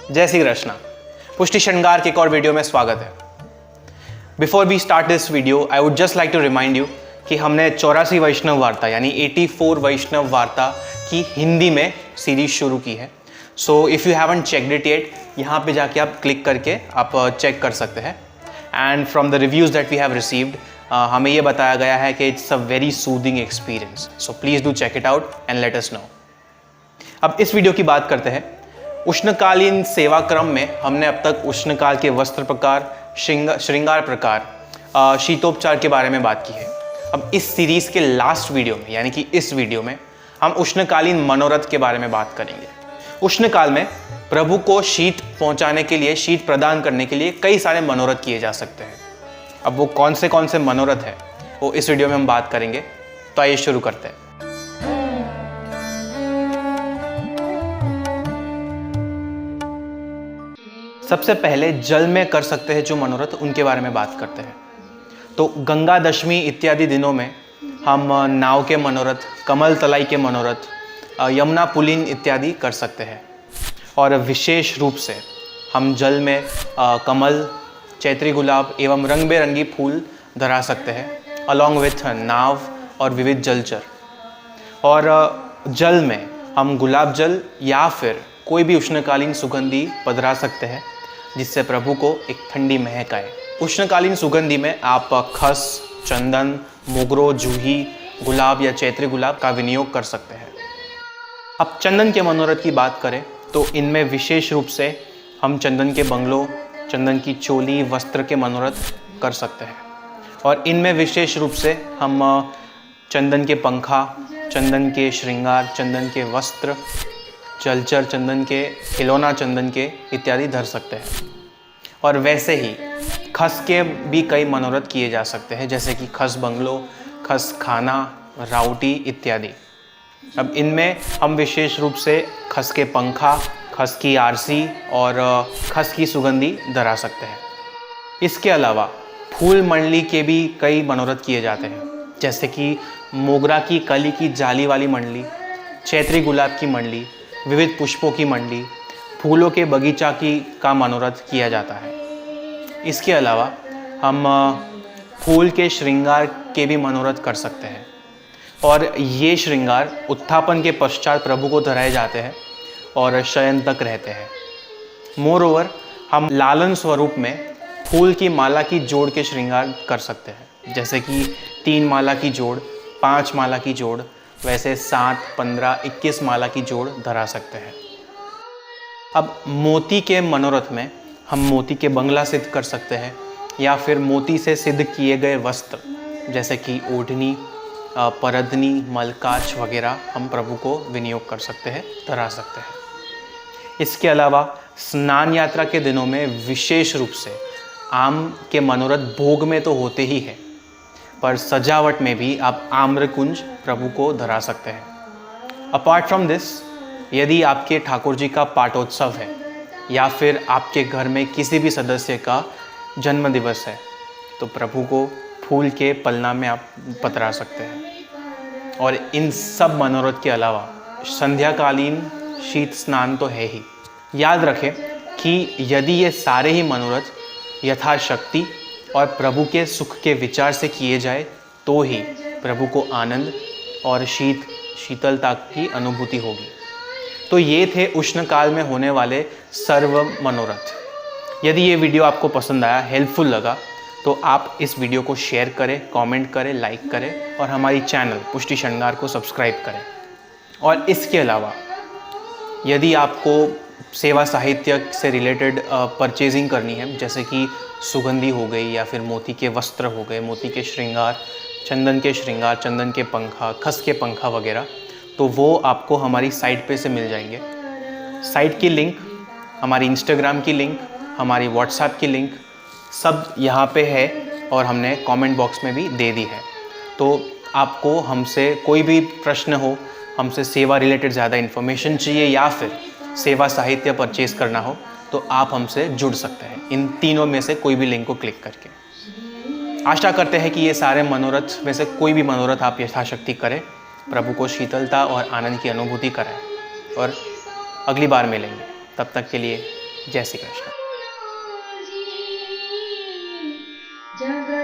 जय श्री कृष्ण। पुष्टि श्रृंगार के एक और वीडियो में स्वागत है। Before we start this video I would just like to remind you कि हमने 84 वैष्णव वार्ता यानी 84 वैष्णव वार्ता की हिंदी में सीरीज शुरू की है। So if you haven't checked it yet, यहाँ पे जाके आप क्लिक करके आप चेक कर सकते हैं। And from the reviews that we have received हमें ये बताया गया है कि it's a very soothing experience. So please do check it out and let us know. अब इस वीडियो की बात करते हैं। उष्णकालीन सेवा क्रम में हमने अब तक उष्णकाल के वस्त्र प्रकार, श्रृंगार प्रकार, शीतोपचार के बारे में बात की है। अब इस सीरीज़ के लास्ट वीडियो में यानी कि इस वीडियो में हम उष्णकालीन मनोरथ के बारे में बात करेंगे। उष्णकाल में प्रभु को शीत पहुंचाने के लिए, शीत प्रदान करने के लिए कई सारे मनोरथ किए जा सकते हैं। अब वो कौन से मनोरथ है वो इस वीडियो में हम बात करेंगे। तो आइए शुरू करते हैं। सबसे पहले जल में कर सकते हैं जो मनोरथ, उनके बारे में बात करते हैं। तो गंगा दशमी इत्यादि दिनों में हम नाव के मनोरथ, कमल तलाई के मनोरथ, यमुना पुलिन इत्यादि कर सकते हैं। और विशेष रूप से हम जल में कमल, चैत्री गुलाब एवं रंग बेरंगी फूल धरा सकते हैं अलॉन्ग विथ नाव और विविध जलचर। और जल में हम गुलाब जल या फिर कोई भी उष्णकालीन सुगंधी पधरा सकते हैं जिससे प्रभु को एक ठंडी महक आए। उष्णकालीन सुगंधी में आप खस, चंदन, मोगरो, जूही, गुलाब या चैत्री गुलाब का विनियोग कर सकते हैं। अब चंदन के मनोरथ की बात करें तो इनमें विशेष रूप से हम चंदन के बंगलों, चंदन की चोली, वस्त्र के मनोरथ कर सकते हैं। और इनमें विशेष रूप से हम चंदन के पंखा, चंदन के श्रृंगार, चंदन के वस्त्र, जलचर चंदन के, खिलौना चंदन के इत्यादि धर सकते हैं। और वैसे ही खस के भी कई मनोरथ किए जा सकते हैं, जैसे कि खस बंगलो, खस खाना, राउटी इत्यादि। अब इनमें हम विशेष रूप से खस के पंखा, खस की आरसी और खस की सुगंधी धरा सकते हैं। इसके अलावा फूल मंडली के भी कई मनोरथ किए जाते हैं, जैसे कि मोगरा की कली की जाली वाली मंडली, चैत्री गुलाब की मंडली, विविध पुष्पों की मंडली, फूलों के बगीचा का मनोरथ किया जाता है। इसके अलावा हम फूल के श्रृंगार के भी मनोरथ कर सकते हैं। और ये श्रृंगार उत्थापन के पश्चात प्रभु को धराए जाते हैं और शयन तक रहते हैं। मोर ओवर हम लालन स्वरूप में फूल की माला की जोड़ के श्रृंगार कर सकते हैं, जैसे कि 3 माला की जोड़, 5 माला की जोड़, वैसे 7, 15, 21 माला की जोड़ धरा सकते हैं। अब मोती के मनोरथ में हम मोती के बंगला सिद्ध कर सकते हैं या फिर मोती से सिद्ध किए गए वस्त्र जैसे कि ओढ़नी, परदनी, मलकाच वगैरह हम प्रभु को विनियोग कर सकते हैं, धरा सकते हैं। इसके अलावा स्नान यात्रा के दिनों में विशेष रूप से आम के मनोरथ भोग में तो होते ही हैं, पर सजावट में भी आप आम्रकुंज प्रभु को धरा सकते हैं। अपार्ट फ्रॉम दिस, यदि आपके ठाकुर जी का पाठोत्सव है या फिर आपके घर में किसी भी सदस्य का जन्म दिवस है तो प्रभु को फूल के पलना में आप पधरा सकते हैं। और इन सब मनोरथ के अलावा संध्याकालीन शीत स्नान तो है ही। याद रखें कि यदि ये सारे ही मनोरथ यथाशक्ति और प्रभु के सुख के विचार से किए जाए तो ही प्रभु को आनंद और शीतलता की अनुभूति होगी। तो ये थे उष्णकाल में होने वाले सर्व मनोरथ। यदि ये वीडियो आपको पसंद आया, हेल्पफुल लगा, तो आप इस वीडियो को शेयर करें, कमेंट करें, लाइक करें और हमारी चैनल पुष्टि श्रृंगार को सब्सक्राइब करें। और इसके अलावा यदि आपको सेवा साहित्य से रिलेटेड परचेजिंग करनी है, जैसे कि सुगंधी हो गई या फिर मोती के वस्त्र हो गए, मोती के श्रृंगार, चंदन के पंखा, खस के पंखा वगैरह, तो वो आपको हमारी साइट पे से मिल जाएंगे। साइट की लिंक, हमारी इंस्टाग्राम की लिंक, हमारी व्हाट्सएप की लिंक सब यहाँ पे है और हमने कमेंट बॉक्स में भी दे दी है। तो आपको हमसे कोई भी प्रश्न हो, हमसे सेवा रिलेटेड ज़्यादा इन्फॉर्मेशन चाहिए या फिर सेवा साहित्य परचेज करना हो, तो आप हमसे जुड़ सकते हैं इन तीनों में से कोई भी लिंक को क्लिक करके। आशा करते हैं कि ये सारे मनोरथ में से कोई भी मनोरथ आप यथाशक्ति करें, प्रभु को शीतलता और आनंद की अनुभूति कराएं। और अगली बार मिलेंगे, तब तक के लिए जय श्री कृष्ण। जगत